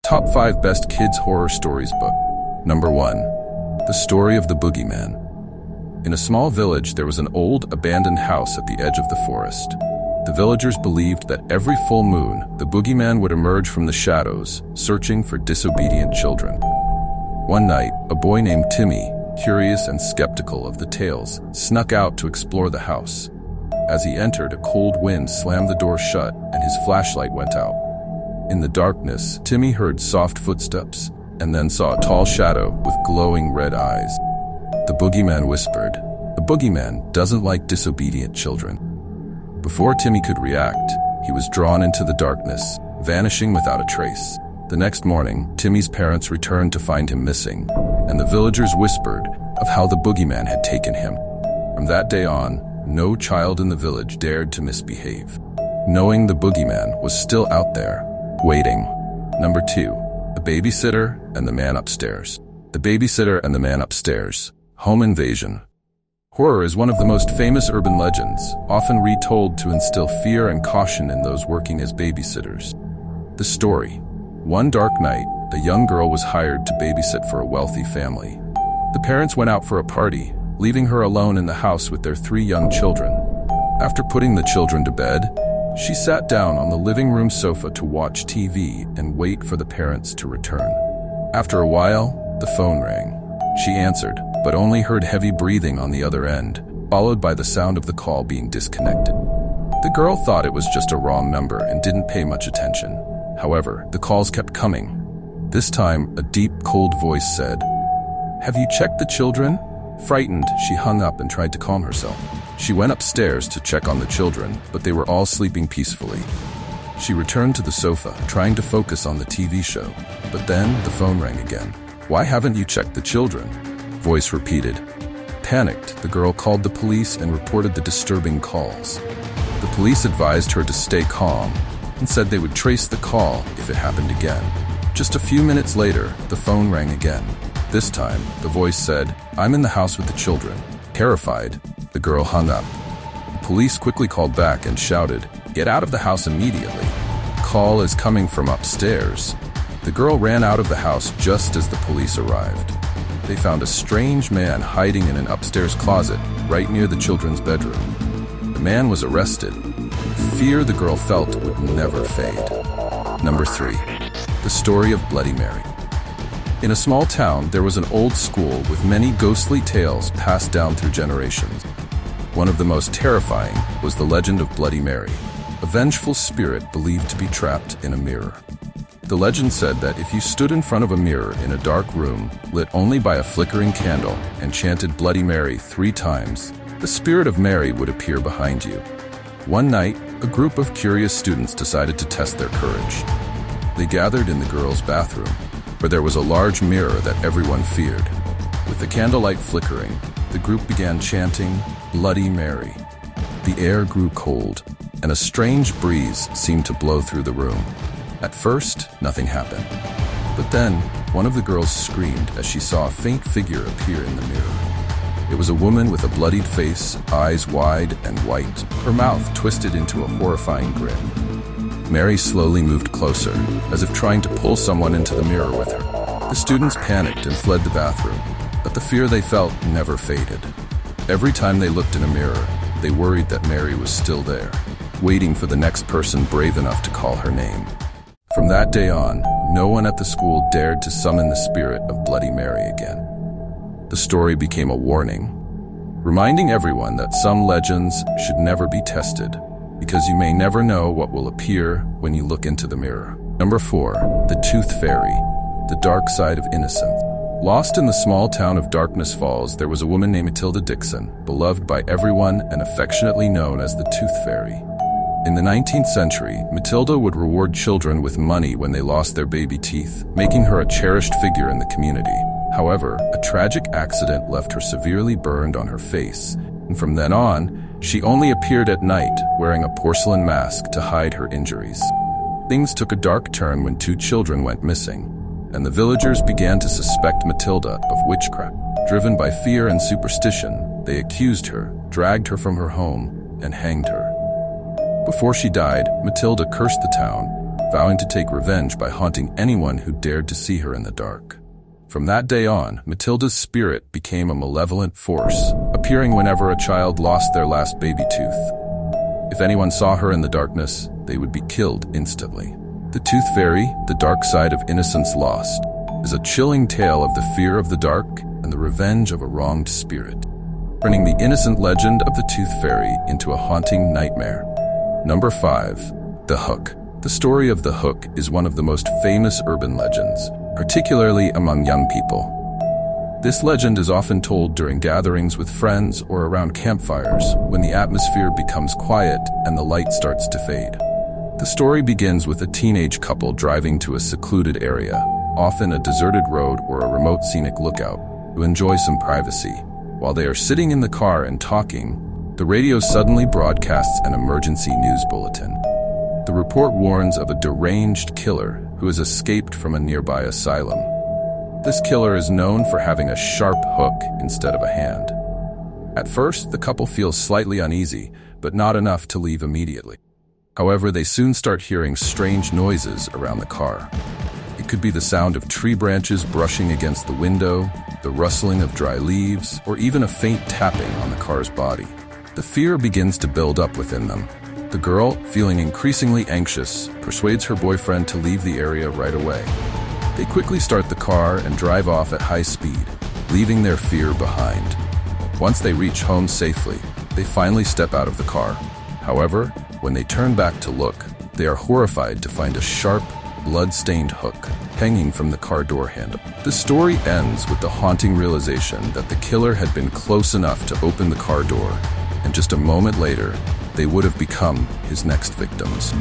Top 5 Best Kids Horror Stories Book. Number 1. The Story of the Boogeyman. In a small village, there was an old, abandoned house at the edge of the forest. The villagers believed that every full moon, the boogeyman would emerge from the shadows, searching for disobedient children. One night, a boy named Timmy, curious and skeptical of the tales, snuck out to explore the house. As he entered, a cold wind slammed the door shut and his flashlight went out. In the darkness, Timmy heard soft footsteps and then saw a tall shadow with glowing red eyes. The boogeyman whispered, "The boogeyman doesn't like disobedient children." Before Timmy could react, he was drawn into the darkness, vanishing without a trace. The next morning, Timmy's parents returned to find him missing, and the villagers whispered of how the boogeyman had taken him. From that day on, no child in the village dared to misbehave, knowing the boogeyman was still out there, waiting. Number 2. The Babysitter and the Man Upstairs. The Babysitter and the Man Upstairs. Home Invasion. Horror is one of the most famous urban legends, often retold to instill fear and caution in those working as babysitters. The story. One dark night, a young girl was hired to babysit for a wealthy family. The parents went out for a party, leaving her alone in the house with their 3 young children. After putting the children to bed, she sat down on the living room sofa to watch TV and wait for the parents to return. After a while, the phone rang. She answered, but only heard heavy breathing on the other end, followed by the sound of the call being disconnected. The girl thought it was just a wrong number and didn't pay much attention. However, the calls kept coming. This time, a deep, cold voice said, "Have you checked the children?" Frightened, she hung up and tried to calm herself. She went upstairs to check on the children, but they were all sleeping peacefully. She returned to the sofa, trying to focus on the TV show, but then the phone rang again. "Why haven't you checked the children?" Voice repeated. Panicked, the girl called the police and reported the disturbing calls. The police advised her to stay calm and said they would trace the call if it happened again. Just a few minutes later, the phone rang again. This time, the voice said, "I'm in the house with the children." Terrified, the girl hung up. The police quickly called back and shouted, "Get out of the house immediately. The call is coming from upstairs." The girl ran out of the house just as the police arrived. They found a strange man hiding in an upstairs closet right near the children's bedroom. The man was arrested. The fear the girl felt would never fade. Number 3. The Story of Bloody Mary. In a small town, there was an old school with many ghostly tales passed down through generations. One of the most terrifying was the legend of Bloody Mary, a vengeful spirit believed to be trapped in a mirror. The legend said that if you stood in front of a mirror in a dark room, lit only by a flickering candle, and chanted Bloody Mary 3 times, the spirit of Mary would appear behind you. One night, a group of curious students decided to test their courage. They gathered in the girls' bathroom, where there was a large mirror that everyone feared. With the candlelight flickering, the group began chanting Bloody Mary. The air grew cold, and a strange breeze seemed to blow through the room. At first, nothing happened. But then, one of the girls screamed as she saw a faint figure appear in the mirror. It was a woman with a bloodied face, eyes wide and white, her mouth twisted into a horrifying grin. Mary slowly moved closer, as if trying to pull someone into the mirror with her. The students panicked and fled the bathroom, but the fear they felt never faded. Every time they looked in a mirror, they worried that Mary was still there, waiting for the next person brave enough to call her name. From that day on, no one at the school dared to summon the spirit of Bloody Mary again. The story became a warning, reminding everyone that some legends should never be tested, because you may never know what will appear when you look into the mirror. Number 4. The Tooth Fairy. The Dark Side of Innocence. Lost in the small town of Darkness Falls, there was a woman named Matilda Dixon, beloved by everyone and affectionately known as the Tooth Fairy. In the 19th century, Matilda would reward children with money when they lost their baby teeth, making her a cherished figure in the community. However, a tragic accident left her severely burned on her face, and from then on, she only appeared at night wearing a porcelain mask to hide her injuries. Things took a dark turn when 2 children went missing, and the villagers began to suspect Matilda of witchcraft. Driven by fear and superstition, they accused her, dragged her from her home, and hanged her. Before she died, Matilda cursed the town vowing to take revenge by haunting anyone who dared to see her in the dark. From that day on, Matilda's spirit became a malevolent force, appearing whenever a child lost their last baby tooth. If anyone saw her in the darkness, they would be killed instantly. The Tooth Fairy, The Dark Side of Innocence Lost, is a chilling tale of the fear of the dark and the revenge of a wronged spirit, turning the innocent legend of the Tooth Fairy into a haunting nightmare. Number 5. The Hook. The story of the Hook is one of the most famous urban legends, particularly among young people. This legend is often told during gatherings with friends or around campfires when the atmosphere becomes quiet and the light starts to fade. The story begins with a teenage couple driving to a secluded area, often a deserted road or a remote scenic lookout, to enjoy some privacy. While they are sitting in the car and talking, the radio suddenly broadcasts an emergency news bulletin. The report warns of a deranged killer who has escaped from a nearby asylum. This killer is known for having a sharp hook instead of a hand. At first, the couple feels slightly uneasy, but not enough to leave immediately. However, they soon start hearing strange noises around the car. It could be the sound of tree branches brushing against the window, the rustling of dry leaves, or even a faint tapping on the car's body. The fear begins to build up within them. The girl, feeling increasingly anxious, persuades her boyfriend to leave the area right away. They quickly start the car and drive off at high speed, leaving their fear behind. Once they reach home safely, they finally step out of the car. However, when they turn back to look, they are horrified to find a sharp, blood-stained hook hanging from the car door handle. The story ends with the haunting realization that the killer had been close enough to open the car door, and just a moment later, they would have become his next victims.